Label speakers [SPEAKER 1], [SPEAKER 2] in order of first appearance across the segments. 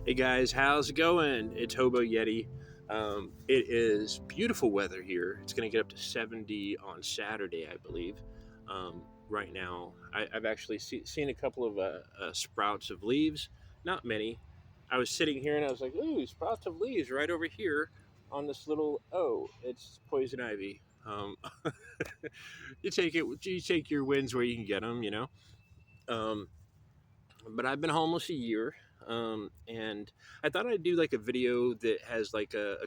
[SPEAKER 1] Hey guys, how's it going? It's Hobo Yeti. It is beautiful weather here. It's going to get up to 70 on Saturday, I believe. Right now, I've actually seen a couple of sprouts of leaves, not many. I was sitting here and I was like, ooh, sprouts of leaves right over here on this little, oh, it's poison ivy. You take your wins where you can get them, you know. Um, but I've been homeless a year, and I thought I'd do like a video that has like a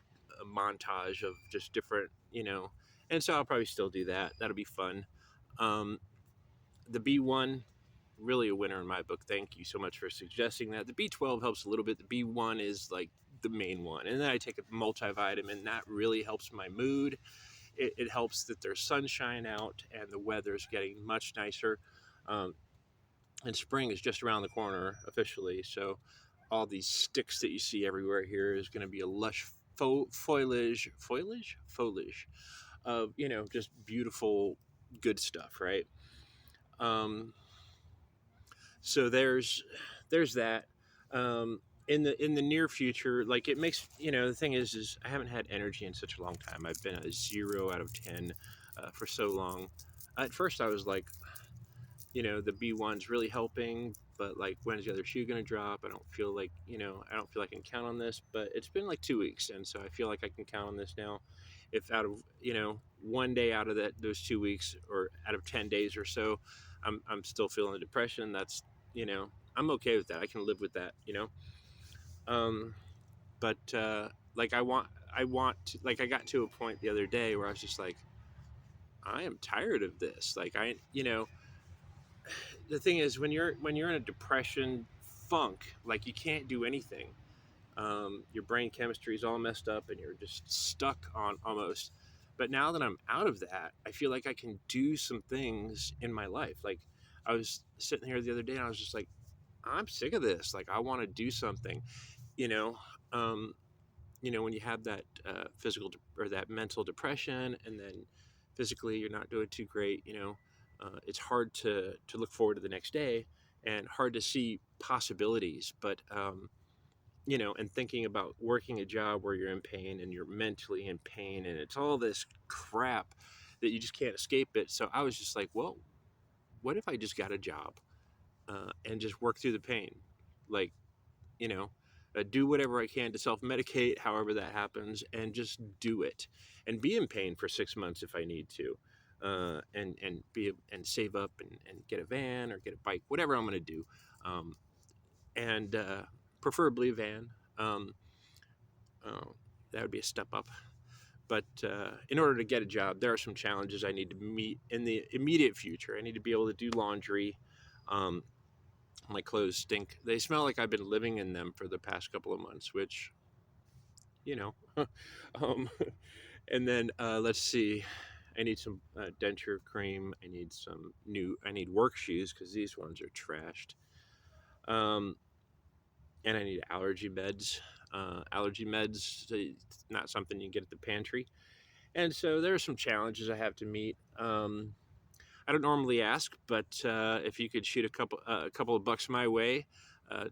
[SPEAKER 1] montage of just different, and so I'll probably still do that. That'll be fun. Um, the B1, really a winner in my book. Thank you so much for suggesting that. The B12 helps a little bit. The B1 is like the main one, and then I take a multivitamin. That really helps my mood. It helps that there's sunshine out and the weather's getting much nicer. Um, and spring is just around the corner officially. So all these sticks that you see everywhere here is going to be a lush foliage of just beautiful, good stuff, right? Um, so there's that. In the near future, like it makes the thing is I haven't had energy in such a long time. I've been a 0 out of 10 for so long. At first, I was like, the B1's really helping, but like when's the other shoe going to drop? I don't feel like I can count on this, but it's been like 2 weeks, and so I feel like I can count on this now. If out of one day out of those 2 weeks, or out of 10 days or so, I'm still feeling the depression, that's I'm okay with that. I can live with that. Um, but like I want to, like I got to a point the other day where I was just like, I am tired of this. Like the thing is, when you're in a depression funk, like you can't do anything. Your brain chemistry is all messed up and you're just stuck on almost. But now that I'm out of that, I feel like I can do some things in my life. Like I was sitting here the other day and I was just like, I'm sick of this. Like I want to do something. you know um, when you have that physical or that mental depression, and then physically you're not doing too great, it's hard to look forward to the next day, and hard to see possibilities. But and thinking about working a job where you're in pain and you're mentally in pain, and it's all this crap that you just can't escape it. So I was just like, well, what if I just got a job and just work through the pain, like you know, do whatever I can to self medicate, however that happens, and just do it, and be in pain for 6 months if I need to, and save up and get a van or get a bike, whatever I'm going to do, and preferably a van. Uh, that would be a step up. But in order to get a job, there are some challenges I need to meet in the immediate future. I need to be able to do laundry. Um, my clothes stink. They smell like I've been living in them for the past couple of months, which, you know. um, and then let's see. I need some denture cream. I need work shoes because these ones are trashed. Um, and I need allergy meds. Allergy meds, not something you can get at the pantry. And so there are some challenges I have to meet. I don't normally ask, but if you could shoot a couple of bucks my way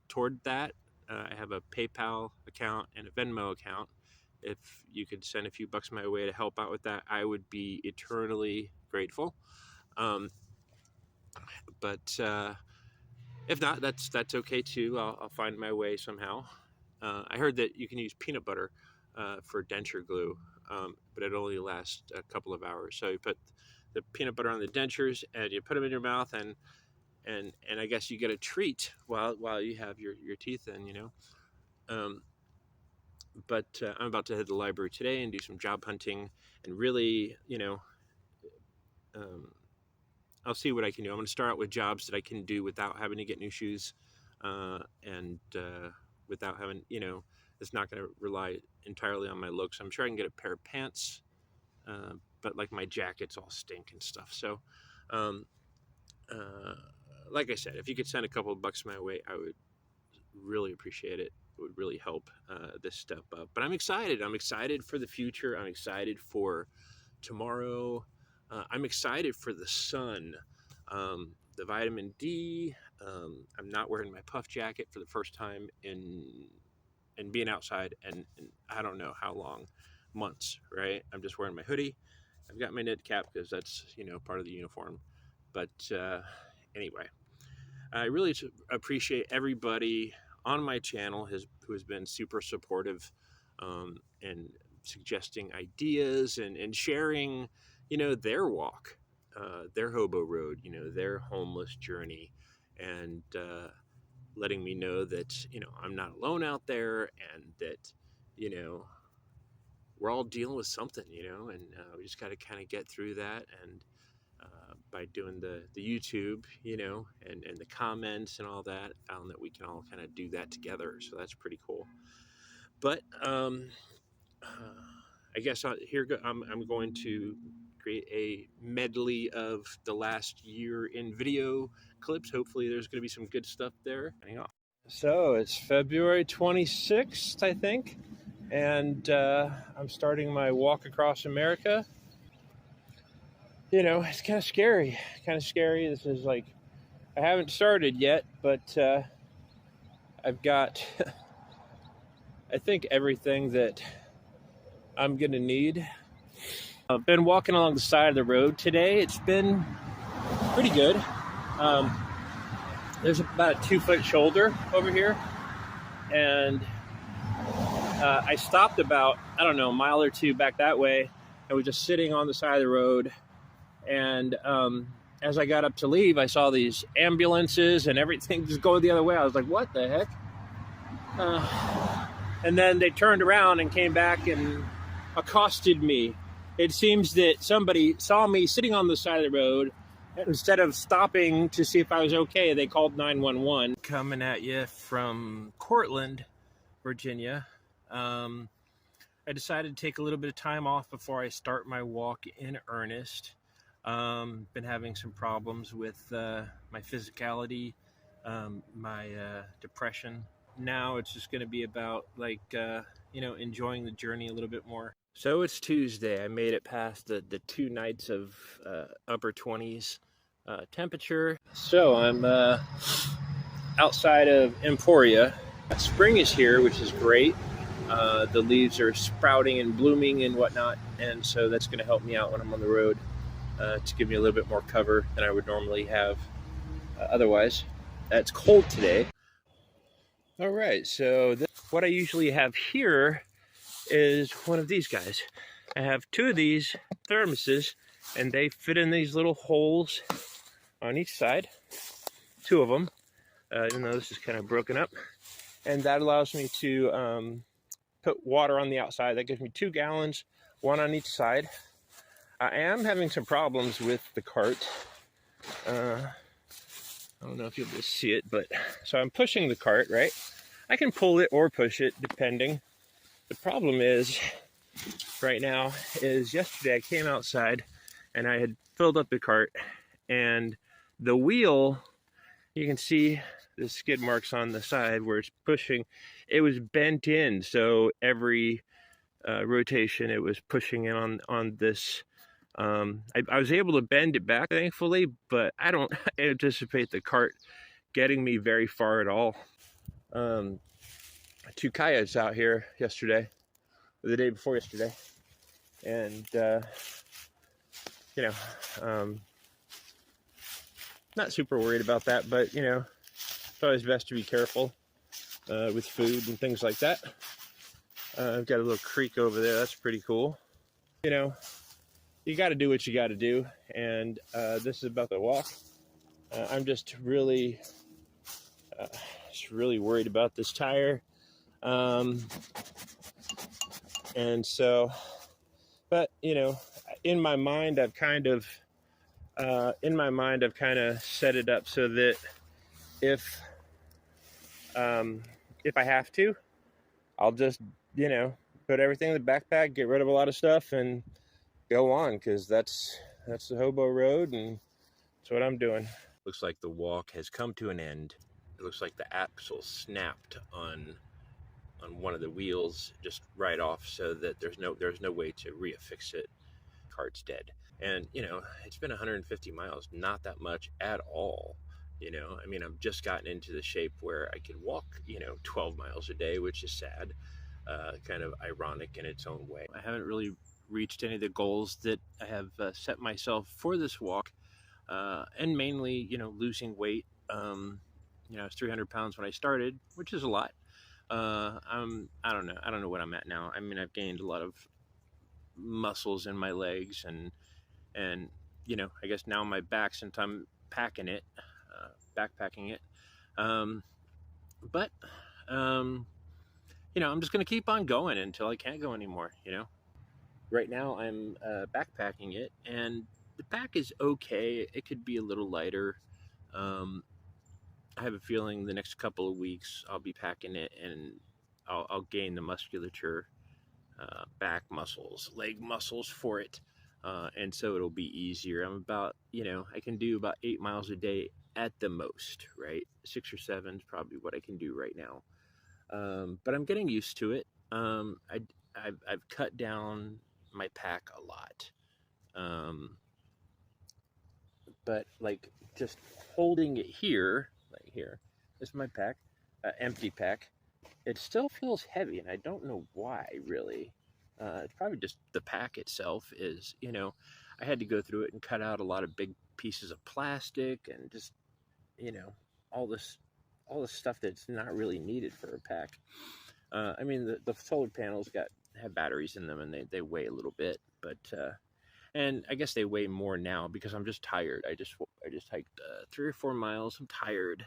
[SPEAKER 1] toward that, I have a PayPal account and a Venmo account. If you could send a few bucks my way to help out with that, I would be eternally grateful. Um, but if not, that's okay too. I'll find my way somehow. I heard that you can use peanut butter for denture glue, but it only lasts a couple of hours. So you put the peanut butter on the dentures and you put them in your mouth, and I guess you get a treat while you have your teeth in, Um, but I'm about to head to the library today and do some job hunting, and really, um, I'll see what I can do. I'm going to start out with jobs that I can do without having to get new shoes, and without having, it's not going to rely entirely on my looks. I'm sure I can get a pair of pants, but like my jackets all stink and stuff. So, um, uh, like I said, if you could send a couple of bucks my way, I would really appreciate it. It would really help this step up. But I'm excited. I'm excited for the future. I'm excited for tomorrow. I'm excited for the sun, the vitamin D. I'm not wearing my puff jacket for the first time in and being outside, and I don't know how long, months, right? I'm just wearing my hoodie. I've got my knit cap because that's, part of the uniform. But anyway, I really appreciate everybody on my channel who has been super supportive, and suggesting ideas and sharing, their walk, their hobo road, their homeless journey, and letting me know that, I'm not alone out there, and that, you know, we're all dealing with something, and we just got to kind of get through that. And by doing the YouTube, and the comments and all that, found that we can all kind of do that together. So that's pretty cool. But I guess I'm going to create a medley of the last year in video clips. Hopefully there's going to be some good stuff there. So it's February 26th, I think, and I'm starting my walk across America. It's kind of scary. This is like, I haven't started yet, but I've got, I think, everything that I'm going to need. I've been walking along the side of the road today. It's been pretty good. There's about a 2-foot shoulder over here. And I stopped about, a mile or two back that way. I was just sitting on the side of the road. And as I got up to leave, I saw these ambulances and everything just going the other way. I was like, what the heck? And then they turned around and came back and accosted me. It seems that somebody saw me sitting on the side of the road. Instead of stopping to see if I was okay, they called 911. Coming at you from Cortland, Virginia. I decided to take a little bit of time off before I start my walk in earnest. Been having some problems with my physicality, my depression. Now it's just going to be about enjoying the journey a little bit more. So it's Tuesday. I made it past the 2 nights of upper 20s temperature. So I'm outside of Emporia. Spring is here, which is great. The leaves are sprouting and blooming and whatnot, and so that's going to help me out when I'm on the road, to give me a little bit more cover than I would normally have otherwise. It's cold today. All right, so what I usually have here is one of these guys. I have 2 of these thermoses, and they fit in these little holes on each side, 2 of them, even though this is kind of broken up. And that allows me to put water on the outside. That gives me 2 gallons, 1 on each side. I am having some problems with the cart. I don't know if you'll be able to see it, but so I'm pushing the cart, right? I can pull it or push it, depending. The problem is, right now, is yesterday I came outside and I had filled up the cart, and the wheel, you can see the skid marks on the side where it's pushing, it was bent in. So every rotation, it was pushing in on this. I was able to bend it back, thankfully, but I don't anticipate the cart getting me very far at all. 2 coyotes out here yesterday, or the day before yesterday, and not super worried about that, but it's always best to be careful with food and things like that. I've got a little creek over there. That's pretty cool. You got to do what you got to do, and this is about the walk. I'm just really worried about this tire, and so, but in my mind, I've kind of set it up so that if I have to, I'll just put everything in the backpack, get rid of a lot of stuff, and go on, because that's the hobo road, and that's what I'm doing. Looks like the walk has come to an end. It looks like the axle snapped on one of the wheels just right off, so that there's no way to reaffix it. Cart's dead. And it's been 150 miles, not that much at all. You know, I mean, I've just gotten into the shape where I can walk, 12 miles a day, which is sad, kind of ironic in its own way. I haven't really reached any of the goals that I have set myself for this walk, and mainly, losing weight. I was 300 pounds when I started, which is a lot. I don't know. I don't know what I'm at now. I mean, I've gained a lot of muscles in my legs, and I guess now my back, since I'm packing it, backpacking it. Um, but I'm just gonna keep on going until I can't go anymore. Right now I'm backpacking it, and the pack is okay. It could be a little lighter. Um, I have a feeling the next couple of weeks I'll be packing it, and I'll gain the musculature, back muscles, leg muscles for it. And so it'll be easier. I can do about 8 miles a day at the most, right? 6 or 7 is probably what I can do right now. But I'm getting used to it. I've cut down my pack a lot. But like just holding it here, like here, this is my pack, empty pack. It still feels heavy, and I don't know why, really. It's probably just the pack itself is, I had to go through it and cut out a lot of big pieces of plastic and just, all this stuff that's not really needed for a pack. I mean, the solar panels have batteries in them, and they weigh a little bit, but and I guess they weigh more now because I'm just tired. I just hiked 3 or 4 miles. I'm tired.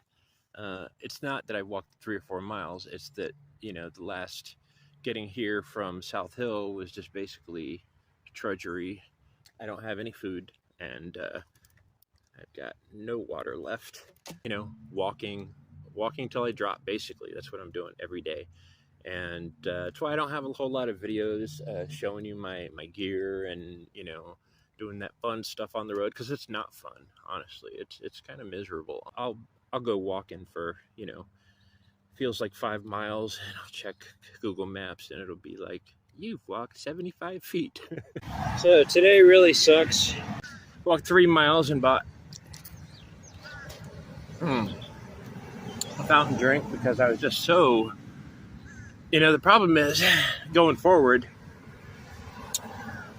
[SPEAKER 1] It's not that I walked 3 or 4 miles. It's that the last getting here from South Hill was just basically drudgery. I don't have any food, and I've got no water left. Walking till I drop. Basically, that's what I'm doing every day. And that's why I don't have a whole lot of videos showing you my gear and doing that fun stuff on the road, because it's not fun. Honestly, it's kind of miserable. I'll go walking for feels like 5 miles, and I'll check Google Maps, and it'll be like, you've walked 75 feet. So today really sucks. Walked 3 miles and bought a fountain drink because I was just so. The problem is, going forward,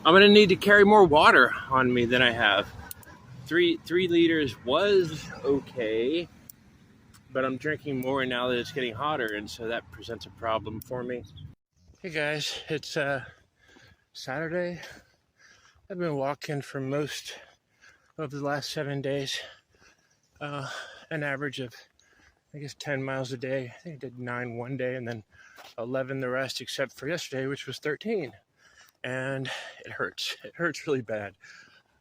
[SPEAKER 1] I'm going to need to carry more water on me than I have. 3 liters was okay, but I'm drinking more now that it's getting hotter, and so that presents a problem for me. Hey guys, it's Saturday. I've been walking for most of the last 7 days, an average of, I guess, 10 miles a day. I think I did 9 one day, and then 11 the rest, except for yesterday, which was 13. And it hurts. It hurts really bad.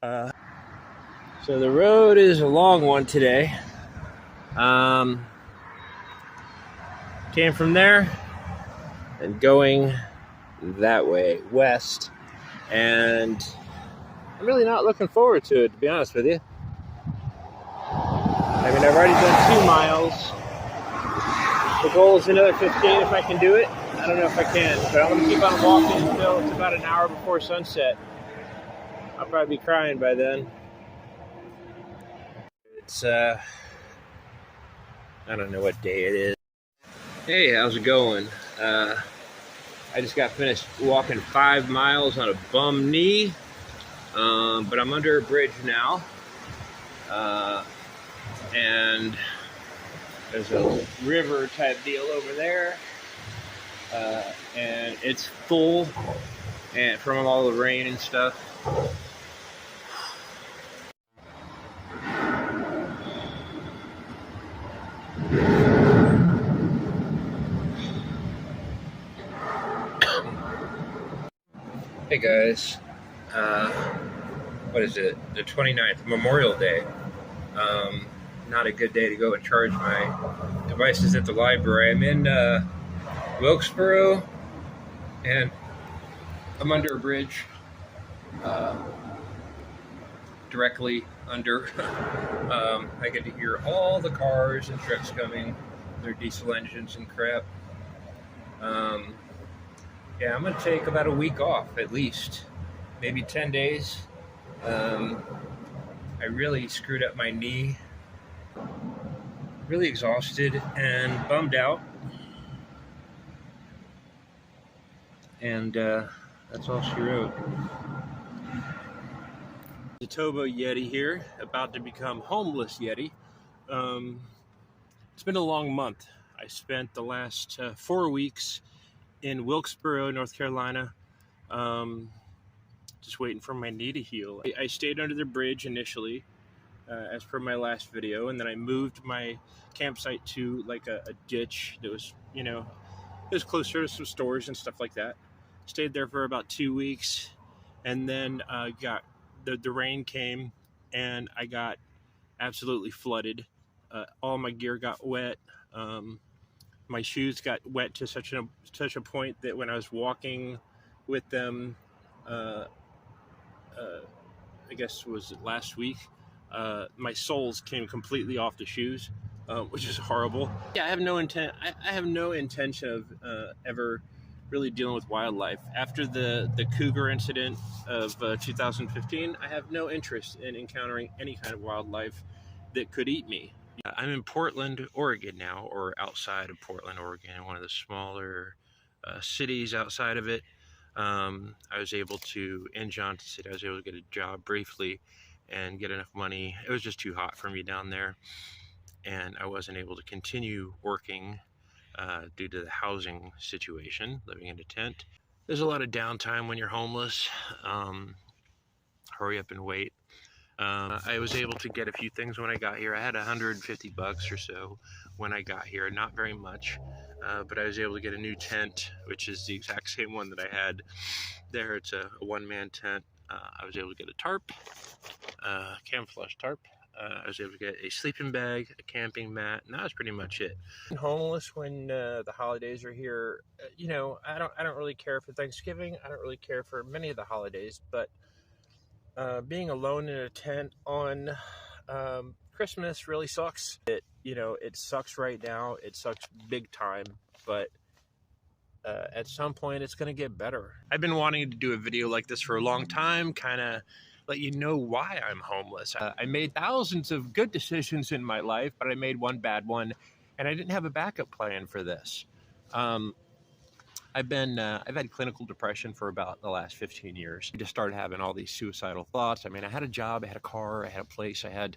[SPEAKER 1] So the road is a long one today. Came from there and going that way, west. And I'm really not looking forward to it, to be honest with you. I mean, I've already done 2 miles. The goal is another 15 if I can do it. I don't know if I can, but I'm going to keep on walking until it's about an hour before sunset. I'll probably be crying by then. It's, I don't know what day it is. Hey, how's it going? I just got finished walking 5 miles on a bum knee, but I'm under a bridge now. And there's a river type deal over there, and it's full, and from all the rain and stuff. Hey guys, what is it? The 29th, Memorial Day. Not a good day to go and charge my devices at the library. I'm in Wilksboro, and I'm under a bridge, directly under. I get to hear all the cars and trucks coming, their diesel engines and crap. Yeah, I'm going to take about a week off, at least, maybe 10 days. I really screwed up my knee really exhausted and bummed out. And that's all she wrote. The Tobo Yeti here, about to become homeless Yeti. It's been a long month. I spent the last 4 weeks in Wilksboro, North Carolina, just waiting for my knee to heal. I stayed under the bridge initially, as per my last video, and then I moved my campsite to like a ditch that was, you know, it was closer to some stores and stuff like that. Stayed there for about 2 weeks, and then got the rain came, and I got absolutely flooded. All my gear got wet. My shoes got wet to such a point that when I was walking with them, I guess was it last week, my soles came completely off the shoes, which is horrible. Yeah, I have no intention of ever really dealing with wildlife. After the cougar incident of 2015, I have no interest in encountering any kind of wildlife that could eat me. I'm in Portland, Oregon now, or outside of Portland, Oregon, one of the smaller cities outside of it. I was able to, in Johnson City, I was able to get a job briefly and get enough money. It was just too hot for me down there, and I wasn't able to continue working due to the housing situation, living in a tent. There's a lot of downtime when you're homeless. Hurry up and wait. I was able to get a few things when I got here. I had $150 or so when I got here, not very much, but I was able to get a new tent, which is the exact same one that I had there. It's a one-man tent. I was able to get a tarp, camouflage tarp. I was able to get a sleeping bag, a camping mat, and that was pretty much it. Homeless when the holidays are here. You know, I don't really care for Thanksgiving. I don't really care for many of the holidays, but being alone in a tent on Christmas really sucks. It sucks right now. It sucks big time, but at some point it's going to get better. I've been wanting to do a video like this for a long time, kind of let you know why I'm homeless. I made thousands of good decisions in my life, but I made one bad one, and I didn't have a backup plan for this. I've had clinical depression for about the last 15 years. I just started having all these suicidal thoughts. I mean, I had a job, I had a car, I had a place, I had,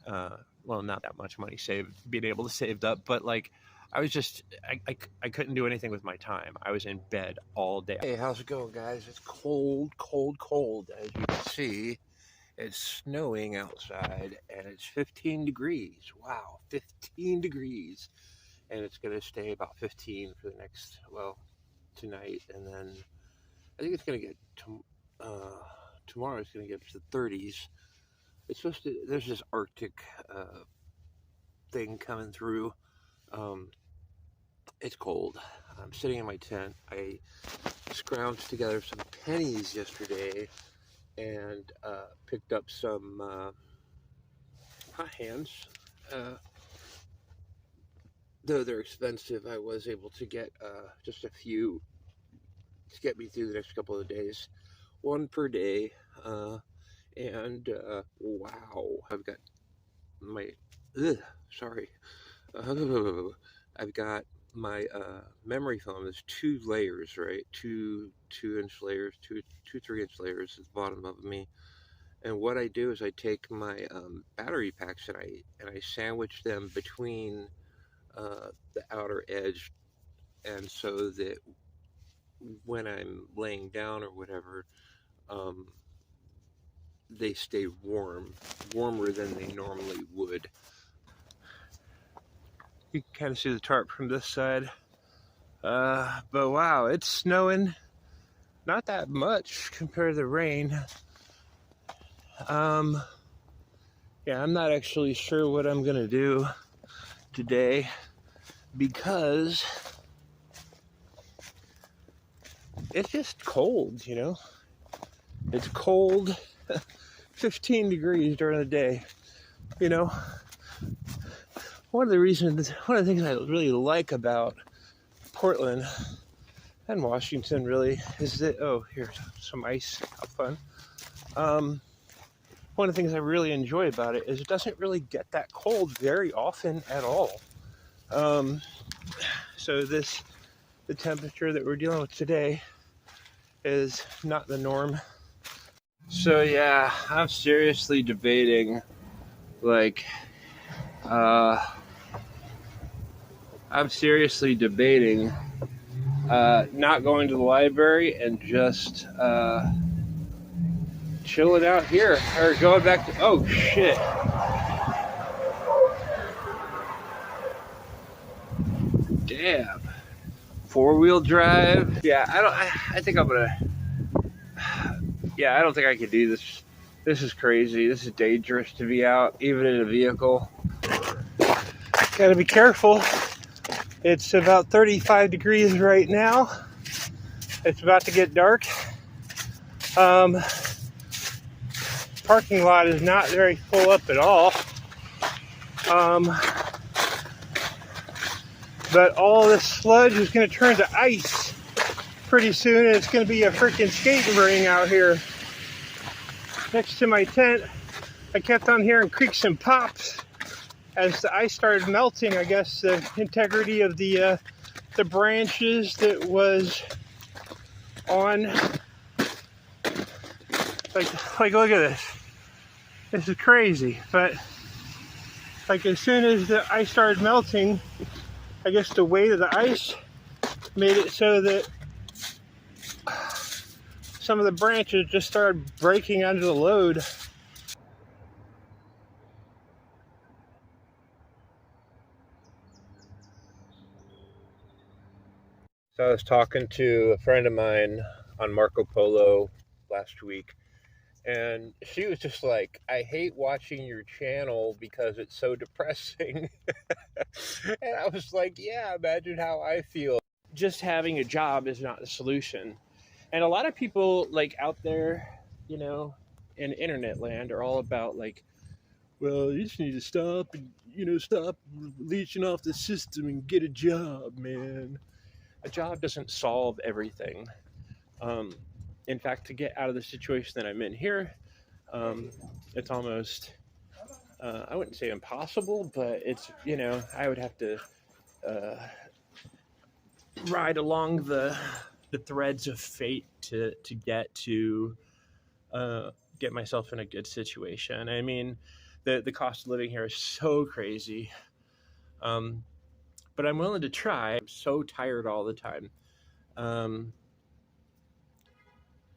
[SPEAKER 1] well, not that much money saved, being able to save up, but like, I was just, I couldn't do anything with my time. I was in bed all day. Hey, how's it going, guys? It's cold, cold, cold. As you can see, it's snowing outside, and it's 15 degrees. Wow, 15 degrees. And it's going to stay about 15 for the next, well, tonight, and then I think it's going to get tomorrow. It's going to get to the 30s. It's supposed to. There's this Arctic thing coming through. It's cold. I'm sitting in my tent. I scrounged together some pennies yesterday and picked up some hot hands. Though they're expensive, I was able to get just a few to get me through the next couple of days. One per day. And wow, I've got my, I've got my memory foam. There's 2 layers, right? 2-inch layers, 3-inch layers at the bottom of me. And what I do is I take my battery packs and I sandwich them between the outer edge, and so that when I'm laying down or whatever, they stay warmer than they normally would. You can kind of see the tarp from this side, but wow, it's snowing. Not that much compared to the rain. Yeah, I'm not actually sure what I'm gonna do today, because it's just cold, you know? It's cold, 15 degrees during the day, you know? One of the things I really like about Portland and Washington really is that, oh, here's some ice, how fun. one of the things I really enjoy about it is it doesn't really get that cold very often at all. So the temperature that we're dealing with today is not the norm. So yeah, I'm seriously debating, like, not going to the library and just chilling out here, or going back to, oh shit. Damn. 4-wheel drive. Yeah, I think I'm gonna, yeah, I don't think I could do this. This is crazy. This is dangerous to be out, even in a vehicle. Gotta be careful. It's about 35 degrees right now. It's about to get dark. Parking lot is not very full up at all. But all this sludge is going to turn to ice pretty soon, and it's going to be a freaking skating ring out here. Next to my tent, I kept on hearing creaks and pops as the ice started melting. I guess the integrity of the branches that was on, like look at this. This is crazy. But like as soon as the ice started melting, I guess the weight of the ice made it so that some of the branches just started breaking under the load. So I was talking to a friend of mine on Marco Polo last week, and she was just like, I hate watching your channel because it's so depressing. And I was like, yeah, imagine how I feel. Just having a job is not the solution. And a lot of people like out there, you know, in internet land are all about like, well, you just need to stop and, stop leeching off the system and get a job, man. A job doesn't solve everything. In fact, to get out of the situation that I'm in here, it's almost, I wouldn't say impossible, but it's, I would have to ride along the threads of fate to get myself in a good situation. I mean, the cost of living here is so crazy. But I'm willing to try. I'm so tired all the time. I'm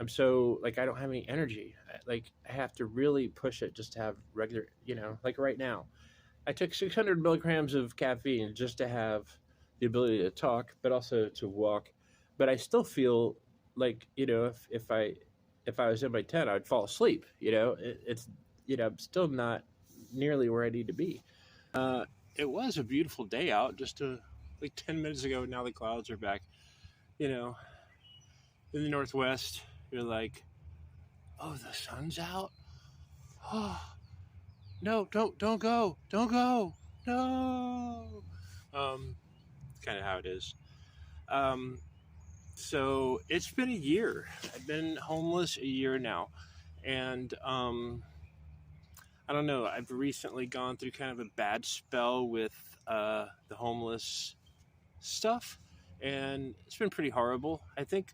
[SPEAKER 1] so, like, I don't have any energy. I have to really push it just to have regular, like right now. I took 600 milligrams of caffeine just to have the ability to talk, but also to walk. But I still feel like, if I was in my tent, I'd fall asleep. It's, I'm still not nearly where I need to be. It was a beautiful day out just like 10 minutes ago. Now the clouds are back, in the northwest. You're like, oh, the sun's out. Oh, no, don't go, no. Kind of how it is. So it's been a year. I've been homeless a year now, and I don't know. I've recently gone through kind of a bad spell with the homeless stuff, and it's been pretty horrible. I think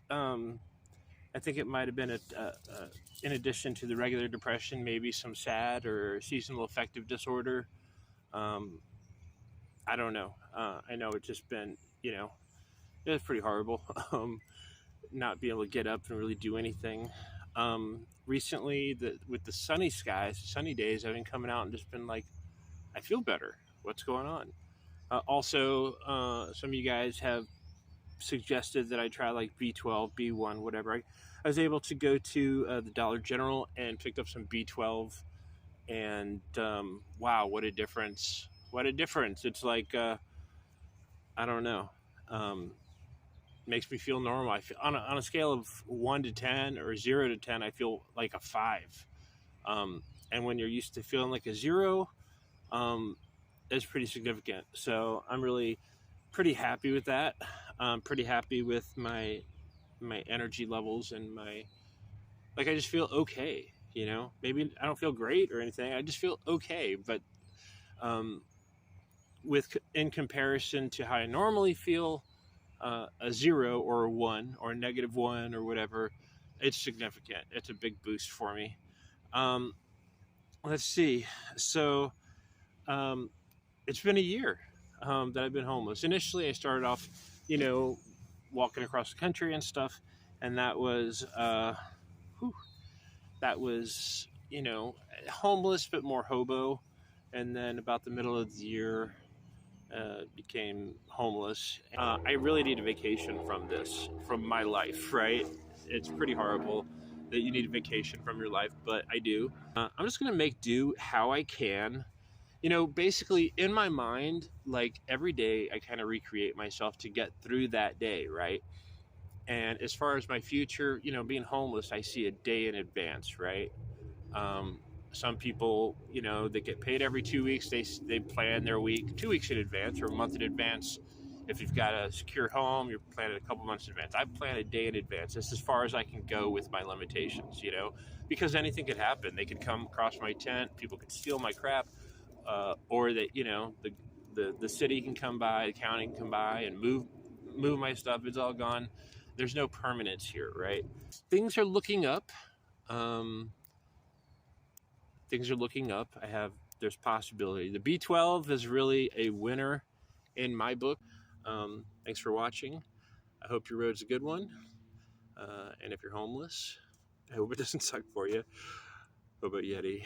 [SPEAKER 1] it might have been in addition to the regular depression, maybe some SAD or seasonal affective disorder. I don't know. I know it's just been, it was pretty horrible. Not being able to get up and really do anything. Recently, with the sunny skies, sunny days, I've been coming out and just been like, I feel better. What's going on? Also, some of you guys have suggested that I try like B12, B1, whatever. I was able to go to the Dollar General and picked up some B12, and wow, what a difference! What a difference! It's like I don't know. Makes me feel normal. I feel on a scale of 1 to 10 or 0 to 10, I feel like a 5. And when you're used to feeling like a 0, it's pretty significant. So I'm really pretty happy with that. I'm pretty happy with my energy levels and I just feel okay. You know, maybe I don't feel great or anything. I just feel okay. But um, in comparison to how I normally feel, a 0 or a 1 or a -1 or whatever, it's significant. It's a big boost for me. Um, let's see. So um, it's been a year that I've been homeless. Initially, I started off, you know, walking across the country and stuff, and whew, that was, you know, homeless but more hobo. And then about the middle of the year, became homeless. I really need a vacation from this, from my life, right? It's pretty horrible that you need a vacation from your life, but I do. I'm just going to make do how I can. You know, basically in my mind, like every day, I kind of recreate myself to get through that day, right? And as far as my future, you know, being homeless, I see a day in advance, right? Um, some people, you know, they get paid every 2 weeks. They plan their week 2 weeks in advance or a month in advance. If you've got a secure home, you're planning a couple months in advance. I plan a day in advance. That's as far as I can go with my limitations, you know, because anything could happen. They could come across my tent. People could steal my crap, or that, you know, the city can come by, the county can come by and move my stuff. It's all gone. There's no permanence here, right? Things are looking up. Um, things are looking up. There's possibility. The B12 is really a winner in my book. Thanks for watching. I hope your road's a good one. And if you're homeless, I hope it doesn't suck for you. What about Yeti?